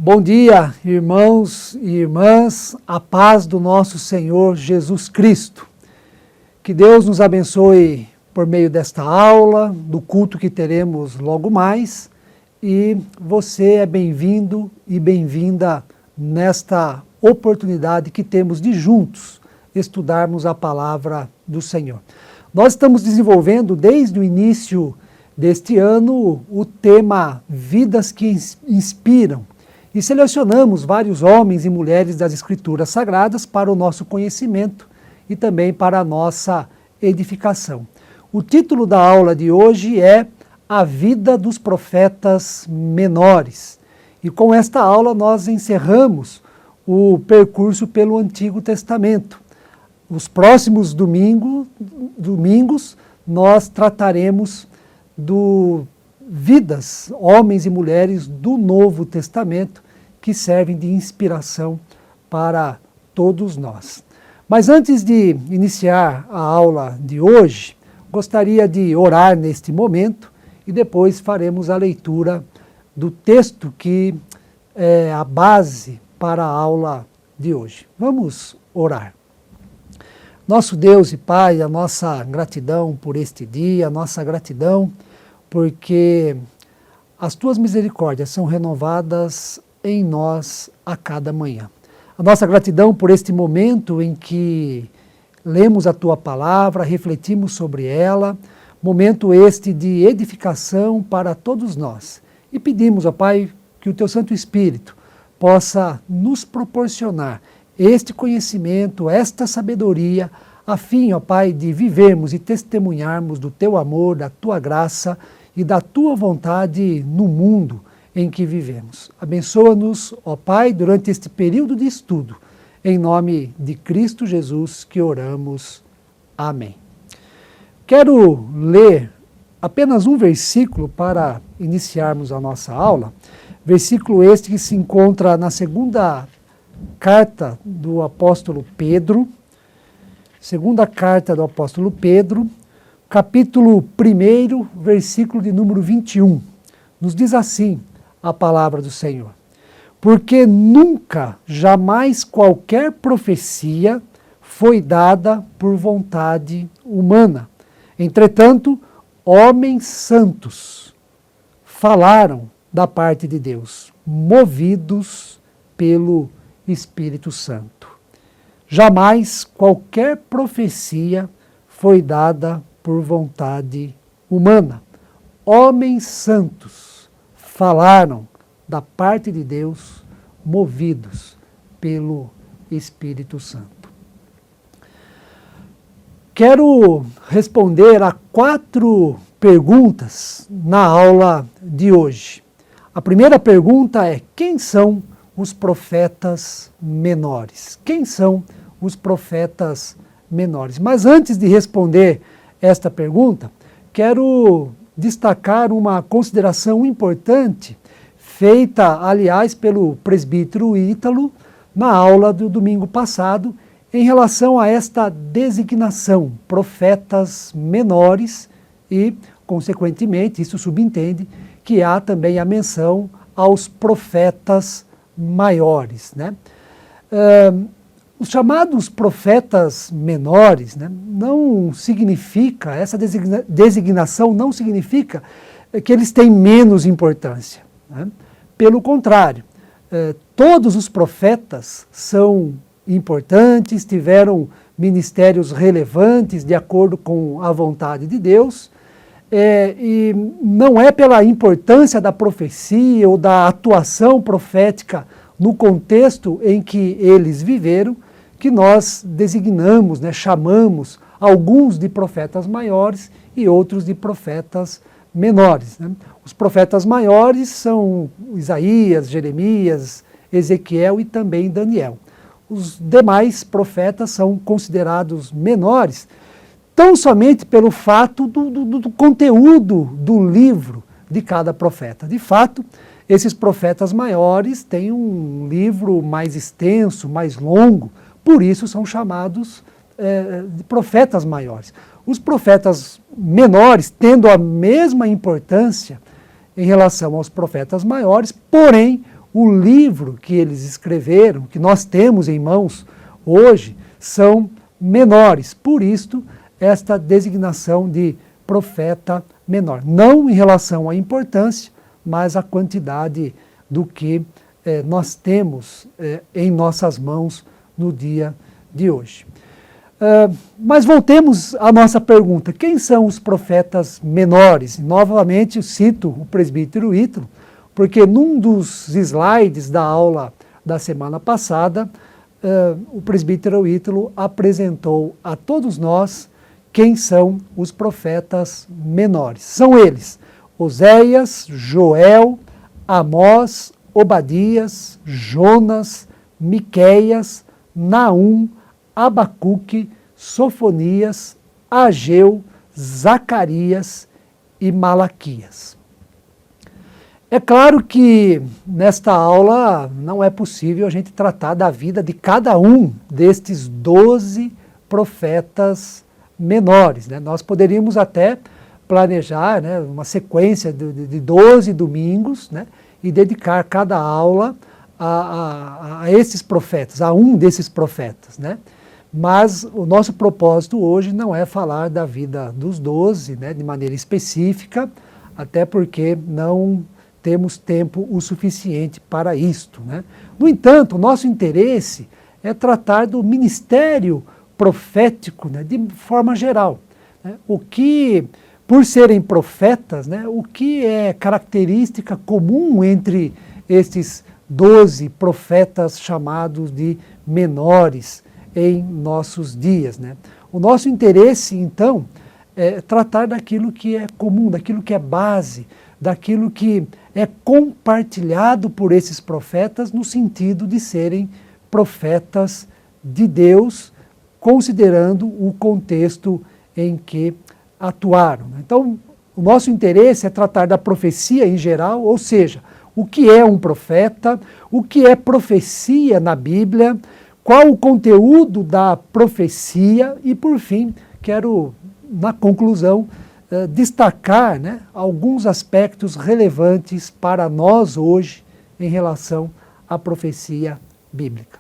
Bom dia, irmãos e irmãs, a paz do nosso Senhor Jesus Cristo. Que Deus nos abençoe por meio desta aula, do culto que teremos logo mais, e você é bem-vindo e bem-vinda nesta oportunidade que temos de juntos estudarmos a palavra do Senhor. Nós estamos desenvolvendo desde o início deste ano o tema Vidas que Inspiram, e selecionamos vários homens e mulheres das Escrituras Sagradas para o nosso conhecimento e também para a nossa edificação. O título da aula de hoje é A Vida dos Profetas Menores. E com esta aula nós encerramos o percurso pelo Antigo Testamento. Os próximos domingos nós trataremos vidas, homens e mulheres do Novo Testamento, que servem de inspiração para todos nós. Mas antes de iniciar a aula de hoje, gostaria de orar neste momento e depois faremos a leitura do texto que é a base para a aula de hoje. Vamos orar. Nosso Deus e Pai, a nossa gratidão por este dia, a nossa gratidão porque as Tuas misericórdias são renovadas em nós a cada manhã. A nossa gratidão por este momento em que lemos a Tua Palavra, refletimos sobre ela, momento este de edificação para todos nós. E pedimos, ó Pai, que o Teu Santo Espírito possa nos proporcionar este conhecimento, esta sabedoria, a fim, ó Pai, de vivermos e testemunharmos do Teu amor, da Tua graça e da Tua vontade no mundo em que vivemos. Abençoa-nos, ó Pai, durante este período de estudo. Em nome de Cristo Jesus que oramos. Amém. Quero ler apenas um versículo para iniciarmos a nossa aula. Versículo este que se encontra na segunda carta do apóstolo Pedro. Segunda carta do apóstolo Pedro, capítulo 1, versículo de número 21. Nos diz assim a palavra do Senhor: porque nunca, jamais qualquer profecia foi dada por vontade humana. Entretanto, homens santos falaram da parte de Deus, movidos pelo Espírito Santo. Jamais qualquer profecia foi dada por vontade humana. Homens santos falaram da parte de Deus, movidos pelo Espírito Santo. Quero responder a 4 perguntas na aula de hoje. A primeira pergunta é: quem são os profetas menores? Quem são os profetas menores? Mas antes de responder esta pergunta, quero destacar uma consideração importante feita, aliás, pelo presbítero Ítalo na aula do domingo passado em relação a esta designação, profetas menores, e, consequentemente, isso subentende que há também a menção aos profetas maiores, né? Os chamados profetas menores, né, não significa, essa designação não significa que eles têm menos importância, né? Pelo contrário, todos os profetas são importantes, tiveram ministérios relevantes de acordo com a vontade de Deus, e não é pela importância da profecia ou da atuação profética no contexto em que eles viveram que nós designamos, né, chamamos alguns de profetas maiores e outros de profetas menores, né? Os profetas maiores são Isaías, Jeremias, Ezequiel e também Daniel. Os demais profetas são considerados menores, tão somente pelo fato do conteúdo do livro de cada profeta. De fato, esses profetas maiores têm um livro mais extenso, mais longo, por isso são chamados de profetas maiores. Os profetas menores, tendo a mesma importância em relação aos profetas maiores, porém, o livro que eles escreveram, que nós temos em mãos hoje, são menores. Por isto, esta designação de profeta menor. Não em relação à importância, mas à quantidade do que nós temos em nossas mãos no dia de hoje. Mas voltemos à nossa pergunta: quem são os profetas menores? Novamente eu cito o presbítero Ítalo, porque num dos slides da aula da semana passada, o presbítero Ítalo apresentou a todos nós quem são os profetas menores. São eles: Oséias, Joel, Amós, Obadias, Jonas, Miqueias, Naum, Abacuque, Sofonias, Ageu, Zacarias e Malaquias. É claro que nesta aula não é possível a gente tratar da vida de cada um destes 12 profetas menores, né? Nós poderíamos até planejar, né, uma sequência de 12 domingos, né, e dedicar cada aula a esses profetas, a um desses profetas, né? Mas o nosso propósito hoje não é falar da vida dos 12, né, de maneira específica, até porque não temos tempo o suficiente para isto, né? No entanto, o nosso interesse é tratar do ministério profético, né, de forma geral, né? O que, por serem profetas, né, o que é característica comum entre estes 12 profetas chamados de menores em nossos dias, né? O nosso interesse, então, é tratar daquilo que é comum, daquilo que é base, daquilo que é compartilhado por esses profetas no sentido de serem profetas de Deus, considerando o contexto em que atuaram. Então, o nosso interesse é tratar da profecia em geral, ou seja, o que é um profeta, o que é profecia na Bíblia, qual o conteúdo da profecia e, por fim, quero, na conclusão, destacar, né, alguns aspectos relevantes para nós hoje em relação à profecia bíblica.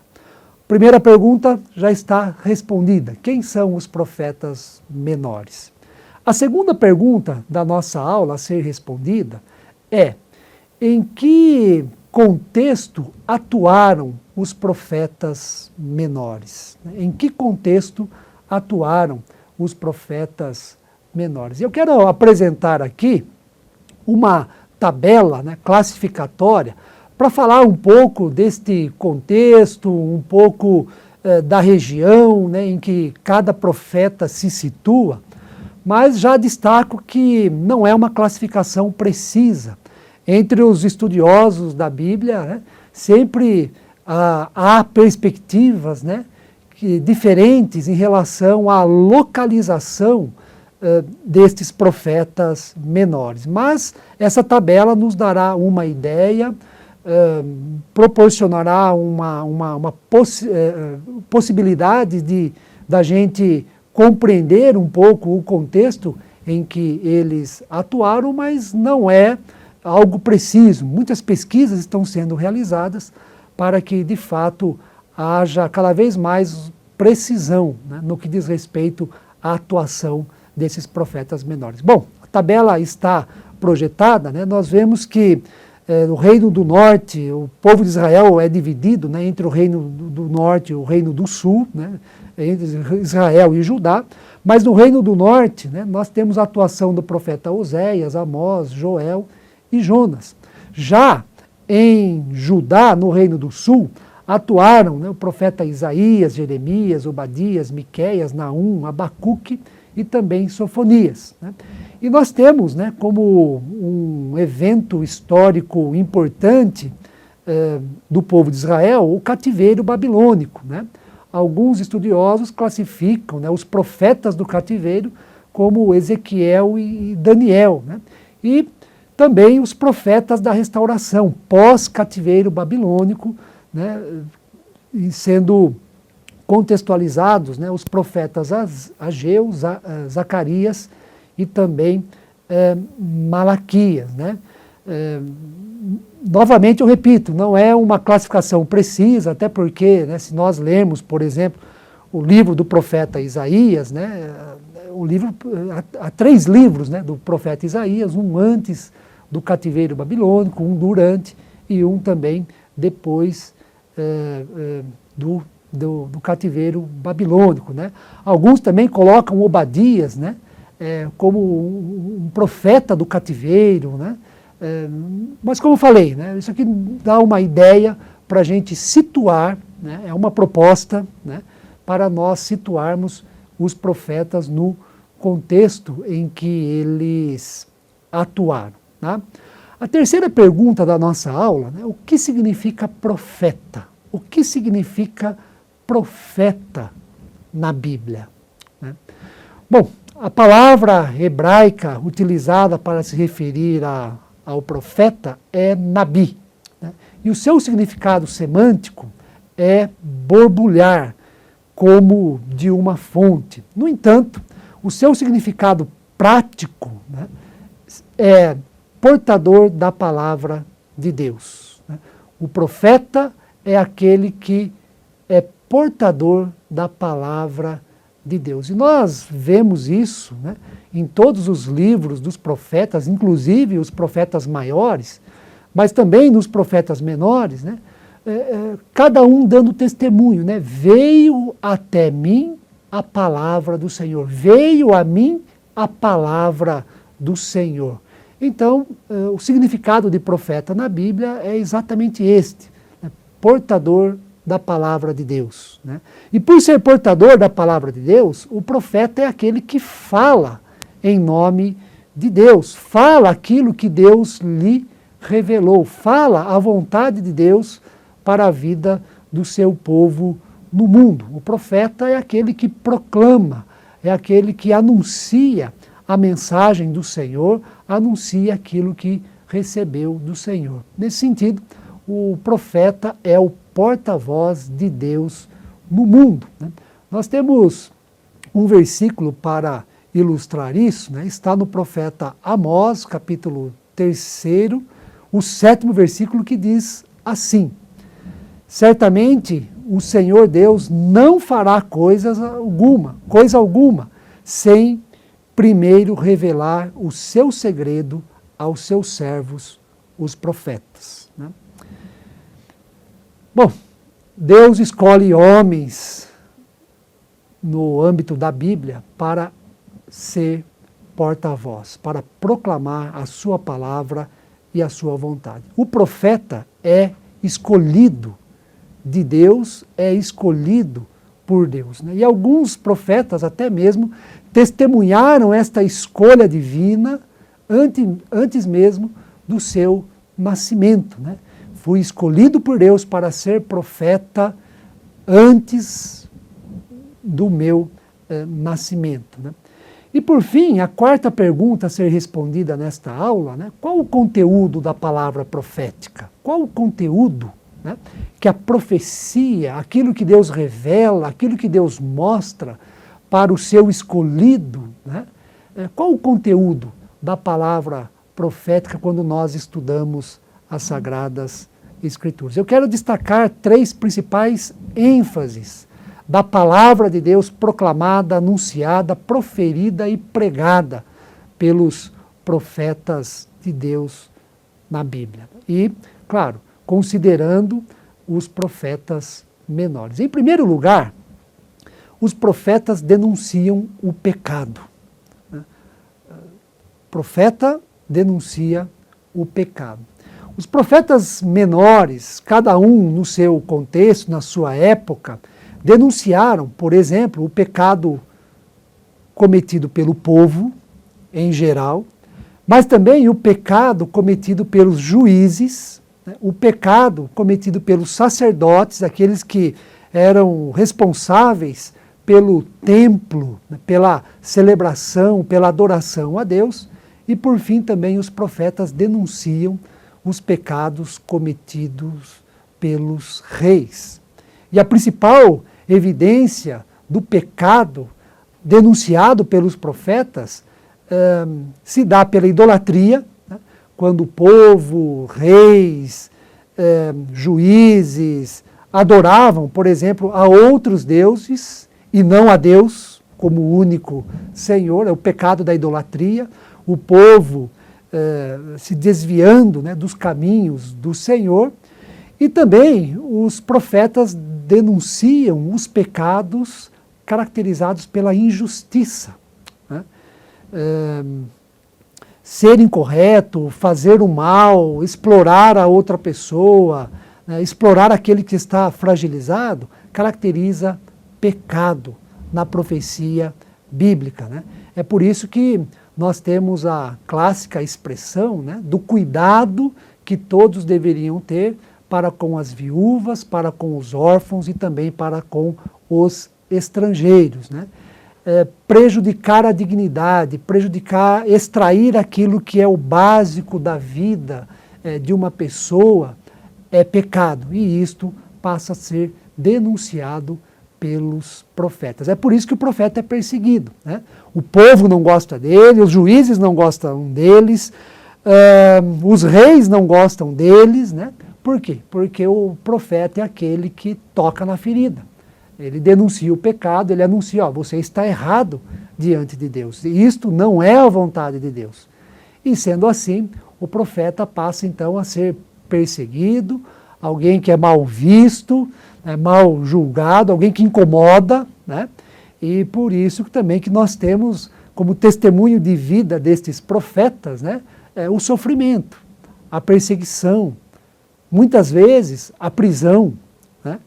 Primeira pergunta já está respondida: quem são os profetas menores? A segunda pergunta da nossa aula a ser respondida é: em que contexto atuaram os profetas menores? Em que contexto atuaram os profetas menores? Eu quero apresentar aqui uma tabela, né, classificatória para falar um pouco deste contexto, um pouco da região, né, em que cada profeta se situa, mas já destaco que não é uma classificação precisa. Entre os estudiosos da Bíblia, né, sempre há perspectivas, né, diferentes em relação à localização destes profetas menores. Mas essa tabela nos dará uma ideia, proporcionará uma possibilidade da gente compreender um pouco o contexto em que eles atuaram, mas não é algo preciso. Muitas pesquisas estão sendo realizadas para que, de fato, haja cada vez mais precisão, né, no que diz respeito à atuação desses profetas menores. Bom, a tabela está projetada, né, nós vemos que no Reino do Norte, o povo de Israel é dividido, né, entre o Reino do Norte e o Reino do Sul, né, entre Israel e Judá, mas no Reino do Norte, né, nós temos a atuação do profeta Oséias, Amós, Joel e Jonas. Já em Judá, no Reino do Sul, atuaram, né, o profeta Isaías, Jeremias, Obadias, Miqueias, Naum, Abacuque e também Sofonias, né? E nós temos, né, como um evento histórico importante do povo de Israel o cativeiro babilônico, né? Alguns estudiosos classificam, né, os profetas do cativeiro como Ezequiel e Daniel, né? E também os profetas da restauração, pós-cativeiro babilônico, né, e sendo contextualizados, né, os profetas Ageu, Zacarias e também Malaquias, né? novamente eu repito, não é uma classificação precisa, até porque, né, se nós lermos, por exemplo, o livro do profeta Isaías, né, há 3 livros, né, do profeta Isaías, um antes do cativeiro babilônico, um durante e um também depois do cativeiro babilônico, né. Alguns também colocam Obadias, né, como um profeta do cativeiro, né. Mas como eu falei, né, isso aqui dá uma ideia para a gente situar, né, é uma proposta, né, para nós situarmos os profetas no contexto em que eles atuaram. Tá? A terceira pergunta da nossa aula, né, o que significa profeta? O que significa profeta na Bíblia? Né? Bom, a palavra hebraica utilizada para se referir ao profeta é nabi, né? E o seu significado semântico é borbulhar, como de uma fonte. No entanto, o seu significado prático, né, é portador da palavra de Deus. Né? O profeta é aquele que é portador da palavra de Deus. E nós vemos isso, né, em todos os livros dos profetas, inclusive os profetas maiores, mas também nos profetas menores, né, cada um dando testemunho, né? Veio até mim a palavra do Senhor, veio a mim a palavra do Senhor. Então, o significado de profeta na Bíblia é exatamente este, né? Portador da palavra de Deus. Né? E por ser portador da palavra de Deus, o profeta é aquele que fala em nome de Deus, fala aquilo que Deus lhe revelou, fala a vontade de Deus para a vida do seu povo no mundo. O profeta é aquele que proclama, é aquele que anuncia a mensagem do Senhor, anuncia aquilo que recebeu do Senhor. Nesse sentido, o profeta é o porta-voz de Deus no mundo. Né? Nós temos um versículo para ilustrar isso, né? Está no profeta Amós, capítulo 3, o 7º versículo, que diz assim: certamente o Senhor Deus não fará coisa alguma, sem primeiro revelar o seu segredo aos seus servos, os profetas. Né? Bom, Deus escolhe homens no âmbito da Bíblia para ser porta-voz, para proclamar a sua palavra e a sua vontade. O profeta é escolhido de Deus, é escolhido por Deus. Né? E alguns profetas até mesmo testemunharam esta escolha divina antes mesmo do seu nascimento. Né? Fui escolhido por Deus para ser profeta antes do meu nascimento. Né? E por fim, a quarta pergunta a ser respondida nesta aula, né? Qual o conteúdo da palavra profética? Qual o conteúdo, né, que a profecia, aquilo que Deus revela, aquilo que Deus mostra para o seu escolhido, né? Qual o conteúdo da palavra profética quando nós estudamos as Sagradas Escrituras? Eu quero destacar 3 principais ênfases da palavra de Deus proclamada, anunciada, proferida e pregada pelos profetas de Deus na Bíblia. E, claro, considerando os profetas menores. Em primeiro lugar, os profetas denunciam o pecado. O profeta denuncia o pecado. Os profetas menores, cada um no seu contexto, na sua época, denunciaram, por exemplo, o pecado cometido pelo povo em geral, mas também o pecado cometido pelos juízes, né, o pecado cometido pelos sacerdotes, aqueles que eram responsáveis pelo templo, né, pela celebração, pela adoração a Deus, e por fim também os profetas denunciam os pecados cometidos pelos reis. E a principal evidência do pecado denunciado pelos profetas se dá pela idolatria, né, quando o povo, reis, juízes adoravam, por exemplo, a outros deuses e não a Deus como o único Senhor, é o pecado da idolatria, o povo se desviando, né, dos caminhos do Senhor, e também os profetas denunciam os pecados caracterizados pela injustiça. Né? Ser incorreto, fazer o mal, explorar a outra pessoa, né, explorar aquele que está fragilizado, caracteriza pecado na profecia bíblica. Né? É por isso que nós temos a clássica expressão, né, do cuidado que todos deveriam ter para com as viúvas, para com os órfãos e também para com os estrangeiros. Né? Prejudicar a dignidade, extrair aquilo que é o básico da vida de uma pessoa é pecado, e isto passa a ser denunciado pelos profetas. É por isso que o profeta é perseguido. Né? O povo não gosta dele, os juízes não gostam deles, os reis não gostam deles. Né? Por quê? Porque o profeta é aquele que toca na ferida. Ele denuncia o pecado, ele anuncia, ó, você está errado diante de Deus. E isto não é a vontade de Deus. E sendo assim, o profeta passa então a ser perseguido, alguém que é mal visto, mal julgado, alguém que incomoda, né? E por isso também que nós temos como testemunho de vida destes profetas, né, o sofrimento, a perseguição, muitas vezes a prisão. Né?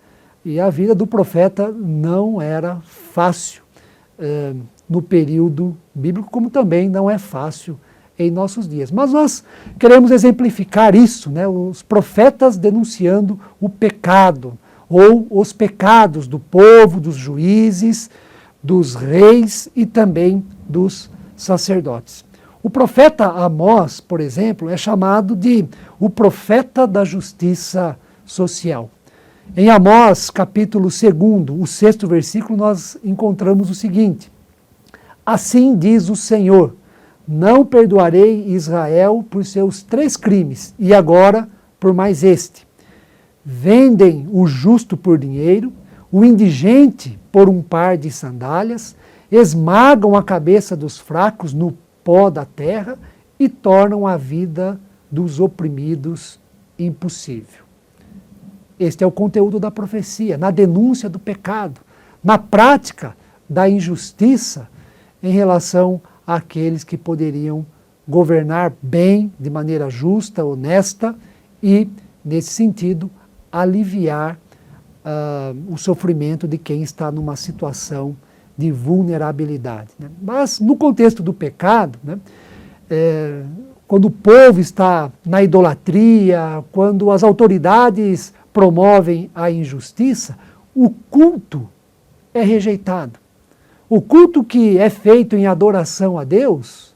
E a vida do profeta não era fácil no período bíblico, como também não é fácil em nossos dias. Mas nós queremos exemplificar isso, né? Os profetas denunciando o pecado, ou os pecados do povo, dos juízes, dos reis e também dos sacerdotes. O profeta Amós, por exemplo, é chamado de o profeta da justiça social. Em Amós, capítulo 2, o 6º versículo, nós encontramos o seguinte: assim diz o Senhor, não perdoarei Israel por seus 3 crimes, e agora por mais este. Vendem o justo por dinheiro, o indigente por um par de sandálias, esmagam a cabeça dos fracos no pó da terra e tornam a vida dos oprimidos impossível. Este é o conteúdo da profecia, na denúncia do pecado, na prática da injustiça em relação àqueles que poderiam governar bem, de maneira justa, honesta e, nesse sentido, aliviar o sofrimento de quem está numa situação de vulnerabilidade. Né? Mas, no contexto do pecado, né, quando o povo está na idolatria, quando as autoridades promovem a injustiça, o culto é rejeitado. O culto que é feito em adoração a Deus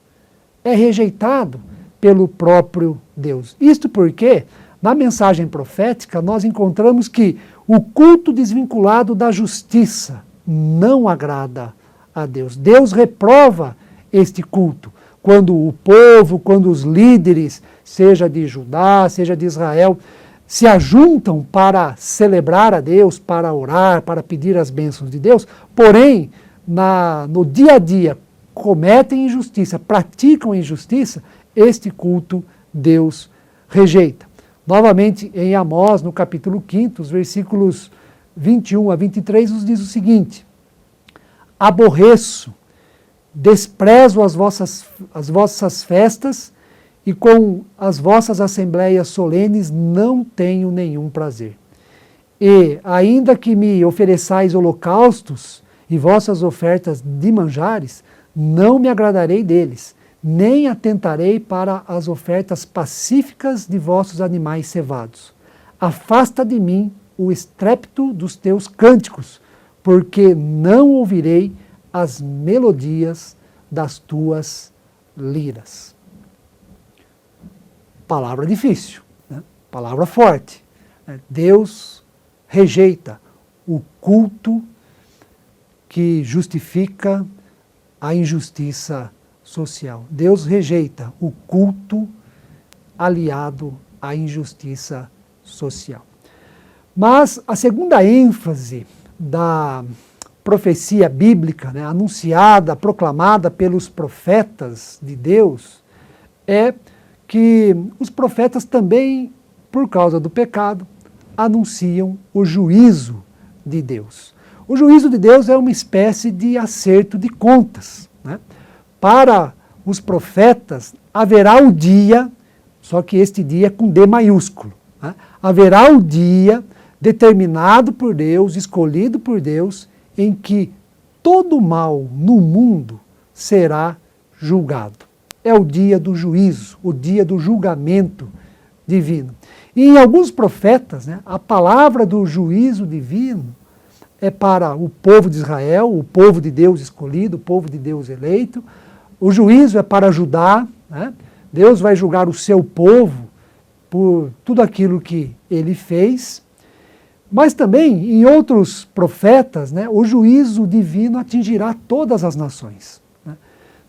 é rejeitado pelo próprio Deus. Isto porque, na mensagem profética, nós encontramos que o culto desvinculado da justiça não agrada a Deus. Deus reprova este culto. Quando o povo, quando os líderes, seja de Judá, seja de Israel, se ajuntam para celebrar a Deus, para orar, para pedir as bênçãos de Deus, porém, no dia a dia, cometem injustiça, praticam injustiça, este culto Deus rejeita. Novamente, em Amós, no capítulo 5, os versículos 21 a 23, nos diz o seguinte: aborreço, desprezo as vossas festas, e com as vossas assembleias solenes não tenho nenhum prazer. E, ainda que me ofereçais holocaustos e vossas ofertas de manjares, não me agradarei deles, nem atentarei para as ofertas pacíficas de vossos animais cevados. Afasta de mim o estrépito dos teus cânticos, porque não ouvirei as melodias das tuas liras. Palavra difícil, né? Palavra forte. Deus rejeita o culto que justifica a injustiça social. Deus rejeita o culto aliado à injustiça social. Mas a segunda ênfase da profecia bíblica, né, anunciada, proclamada pelos profetas de Deus, é que os profetas também, por causa do pecado, anunciam o juízo de Deus. O juízo de Deus é uma espécie de acerto de contas, né? Para os profetas haverá o dia, só que este dia é com D maiúsculo, né? Haverá o dia determinado por Deus, escolhido por Deus, em que todo mal no mundo será julgado. É o dia do juízo, o dia do julgamento divino. E em alguns profetas, né, a palavra do juízo divino é para o povo de Israel, o povo de Deus escolhido, o povo de Deus eleito. O juízo é para Judá, né? Deus vai julgar o seu povo por tudo aquilo que ele fez. Mas também, em outros profetas, né, o juízo divino atingirá todas as nações. Né?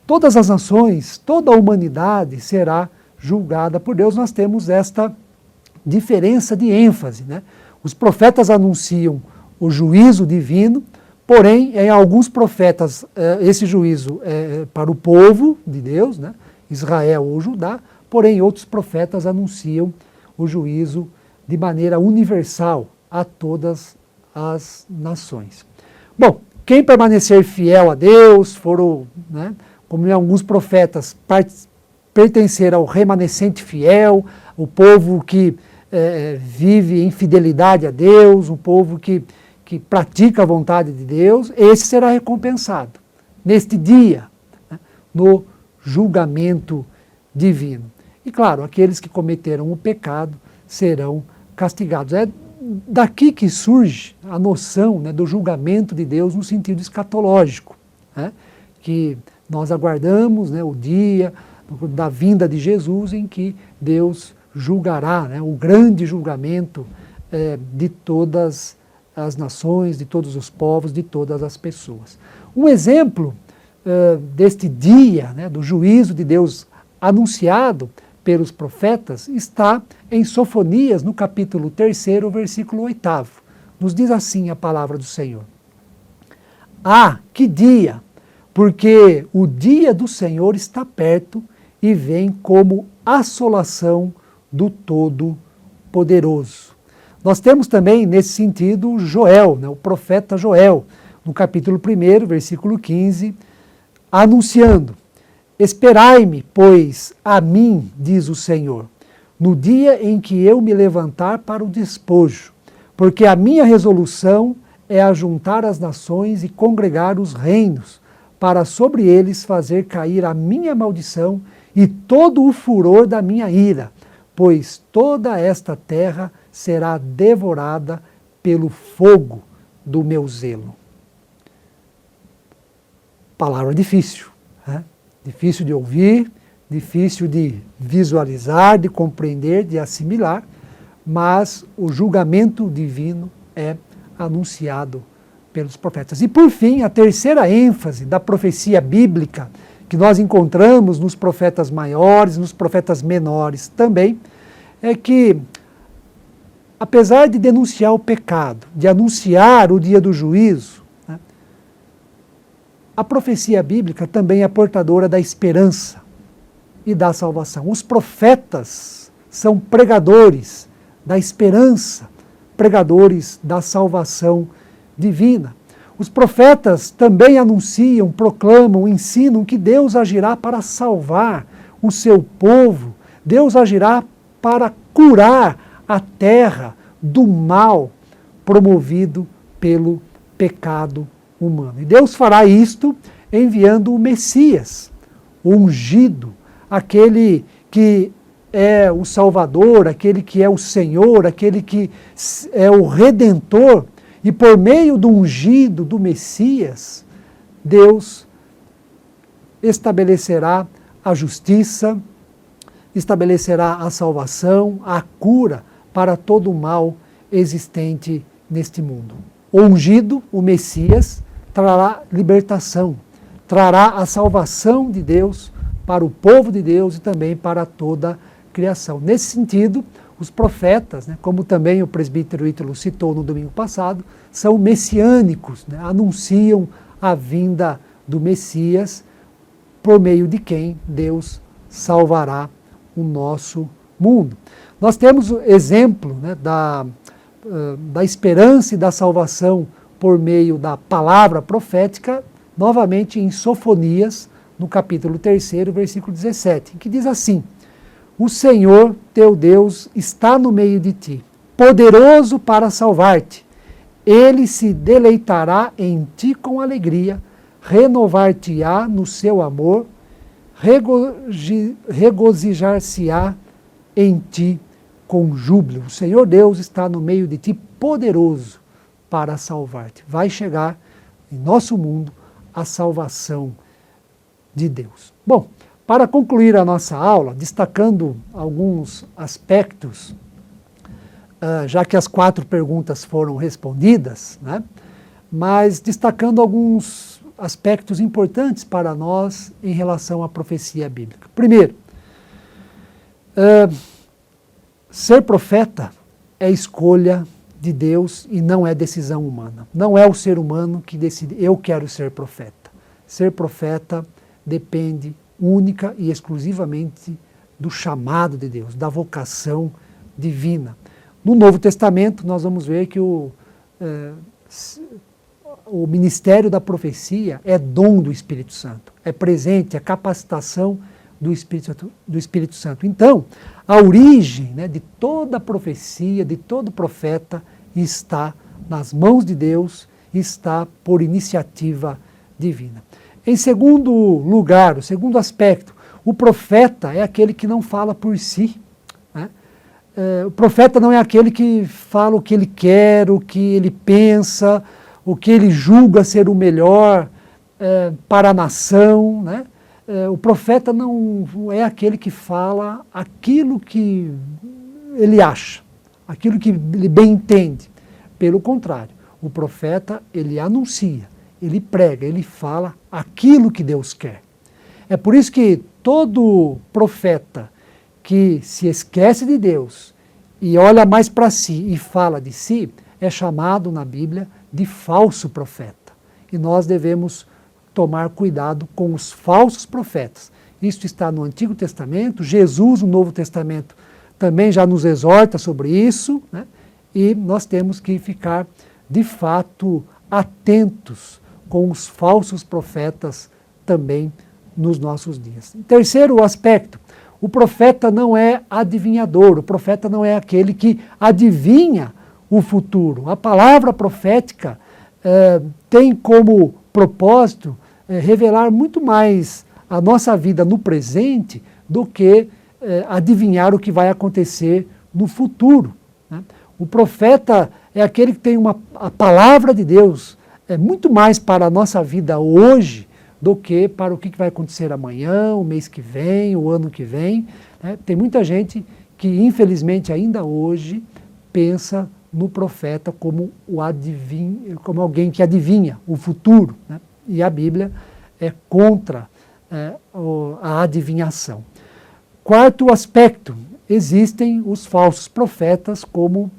Todas as nações, toda a humanidade será julgada por Deus. Nós temos esta diferença de ênfase, né? Os profetas anunciam o juízo divino, porém, em alguns profetas, esse juízo é para o povo de Deus, né? Israel ou Judá, porém, outros profetas anunciam o juízo de maneira universal a todas as nações. Bom, quem permanecer fiel a Deus, foram, né, como em alguns profetas, pertencer ao remanescente fiel, o povo que vive em fidelidade a Deus, um povo que pratica a vontade de Deus, esse será recompensado neste dia, né, no julgamento divino. E claro, aqueles que cometeram o pecado serão castigados. É daqui que surge a noção, né, do julgamento de Deus no sentido escatológico, né, que nós aguardamos, né, o dia da vinda de Jesus em que Deus julgará, né, o grande julgamento de todas as nações, de todos os povos, de todas as pessoas. Um exemplo deste dia, né, do juízo de Deus anunciado pelos profetas está em Sofonias, no capítulo 3º, versículo 8º. Nos diz assim a palavra do Senhor: Ah, que dia! Porque o dia do Senhor está perto e vem como assolação do Todo-Poderoso. Nós temos também, nesse sentido, Joel, né, o profeta Joel, no capítulo 1º, versículo 15, anunciando: Esperai-me, pois, a mim, diz o Senhor, no dia em que eu me levantar para o despojo, porque a minha resolução é ajuntar as nações e congregar os reinos, para sobre eles fazer cair a minha maldição e todo o furor da minha ira, pois toda esta terra será devorada pelo fogo do meu zelo. Palavra difícil, né? Difícil de ouvir, difícil de visualizar, de compreender, de assimilar, mas o julgamento divino é anunciado pelos profetas. E por fim, a terceira ênfase da profecia bíblica, que nós encontramos nos profetas maiores, nos profetas menores também, é que, apesar de denunciar o pecado, de anunciar o dia do juízo, né, a profecia bíblica também é portadora da esperança e da salvação. Os profetas são pregadores da esperança, pregadores da salvação divina. Os profetas também anunciam, proclamam, ensinam que Deus agirá para salvar o seu povo, Deus agirá para curar a terra do mal promovido pelo pecado humano. E Deus fará isto enviando o Messias, o ungido, aquele que é o Salvador, aquele que é o Senhor, aquele que é o Redentor. E por meio do ungido, do Messias, Deus estabelecerá a justiça, estabelecerá a salvação, a cura para todo o mal existente neste mundo. O ungido, o Messias, trará libertação, trará a salvação de Deus para o povo de Deus e também para toda criação. Nesse sentido, os profetas, né, como também o presbítero Ítalo citou no domingo passado, são messiânicos, né, anunciam a vinda do Messias, por meio de quem Deus salvará o nosso mundo. Nós temos o exemplo, né, da esperança e da salvação por meio da palavra profética, novamente em Sofonias, no capítulo 3, versículo 17, que diz assim: o Senhor teu Deus está no meio de ti, poderoso para salvar-te. Ele se deleitará em ti com alegria, renovar-te-á no seu amor, regozijar-se-á em ti com júbilo. O Senhor Deus está no meio de ti, poderoso para salvar-te. Vai chegar em nosso mundo a salvação de Deus. Bom, para concluir a nossa aula, destacando alguns aspectos, já que as 4 perguntas foram respondidas, né, mas destacando alguns aspectos importantes para nós em relação à profecia bíblica. Primeiro, ser profeta é escolha de Deus e não é decisão humana. Não é o ser humano que decide, eu quero ser profeta. Ser profeta depende única e exclusivamente do chamado de Deus, da vocação divina. No Novo Testamento, nós vamos ver que o ministério da profecia é dom do Espírito Santo, é presente, é capacitação do Espírito Santo. Então, a origem, né, de toda profecia, de todo profeta, está nas mãos de Deus, está por iniciativa divina. Em segundo lugar, o segundo aspecto, o profeta é aquele que não fala por si. Né? O profeta não é aquele que fala o que ele quer, o que ele pensa, o que ele julga ser o melhor para a nação. Né? O profeta não é aquele que fala aquilo que ele acha, aquilo que ele bem entende. Pelo contrário, o profeta, ele anuncia, ele prega, ele fala aquilo que Deus quer. É por isso que todo profeta que se esquece de Deus e olha mais para si e fala de si, é chamado na Bíblia de falso profeta. E nós devemos tomar cuidado com os falsos profetas. Isso está no Antigo Testamento, Jesus no Novo Testamento também já nos exorta sobre isso, né? E nós temos que ficar, de fato, atentos com os falsos profetas também nos nossos dias. Terceiro aspecto, o profeta não é adivinhador, o profeta não é aquele que adivinha o futuro. A palavra profética tem como propósito revelar muito mais a nossa vida no presente do que adivinhar o que vai acontecer no futuro. Né? O profeta é aquele que tem a palavra de Deus, muito mais para a nossa vida hoje do que para o que vai acontecer amanhã, o mês que vem, o ano que vem. Né? Tem muita gente que, infelizmente, ainda hoje pensa no profeta como como alguém que adivinha o futuro. Né? E a Bíblia é contra a adivinhação. Quarto aspecto, existem os falsos profetas, como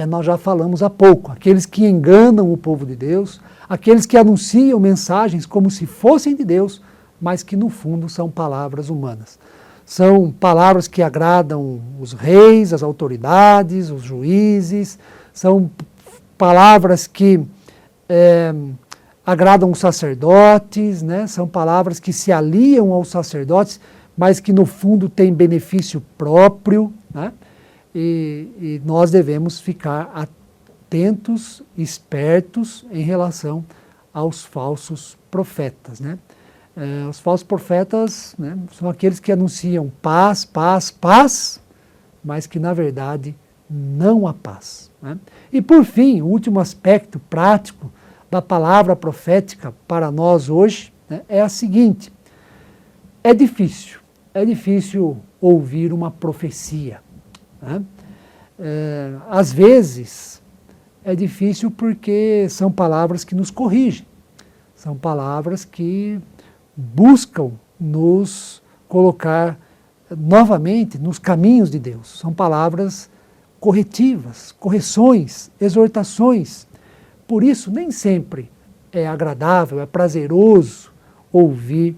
nós já falamos há pouco, aqueles que enganam o povo de Deus, aqueles que anunciam mensagens como se fossem de Deus, mas que no fundo são palavras humanas. São palavras que agradam os reis, as autoridades, os juízes, são palavras que agradam os sacerdotes, né? São palavras que se aliam aos sacerdotes, mas que no fundo têm benefício próprio, né? E nós devemos ficar atentos, espertos em relação aos falsos profetas. Né? Os falsos profetas, né, são aqueles que anunciam paz, paz, paz, mas que na verdade não há paz. Né? E por fim, o último aspecto prático da palavra profética para nós hoje, né, é a seguinte: é difícil ouvir uma profecia. Né? Às vezes é difícil porque são palavras que nos corrigem, são palavras que buscam nos colocar novamente nos caminhos de Deus. São palavras corretivas, correções, exortações. Por isso, nem sempre é agradável, é prazeroso ouvir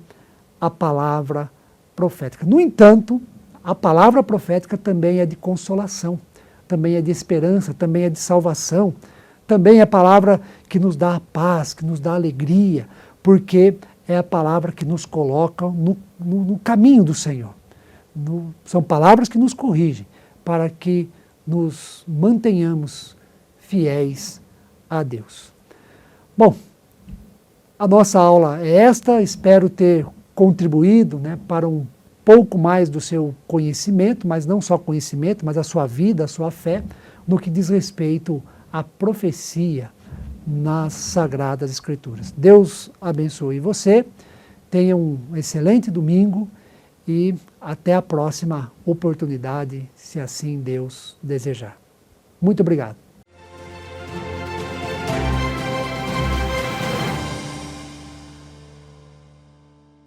a palavra profética. No entanto, a palavra profética também é de consolação, também é de esperança, também é de salvação, também é palavra que nos dá a paz, que nos dá alegria, porque é a palavra que nos coloca no caminho do Senhor. São palavras que nos corrigem, para que nos mantenhamos fiéis a Deus. Bom, a nossa aula é esta, espero ter contribuído, né, para um pouco mais do seu conhecimento, mas não só conhecimento, mas a sua vida, a sua fé, no que diz respeito à profecia nas Sagradas Escrituras. Deus abençoe você, tenha um excelente domingo e até a próxima oportunidade, se assim Deus desejar. Muito obrigado.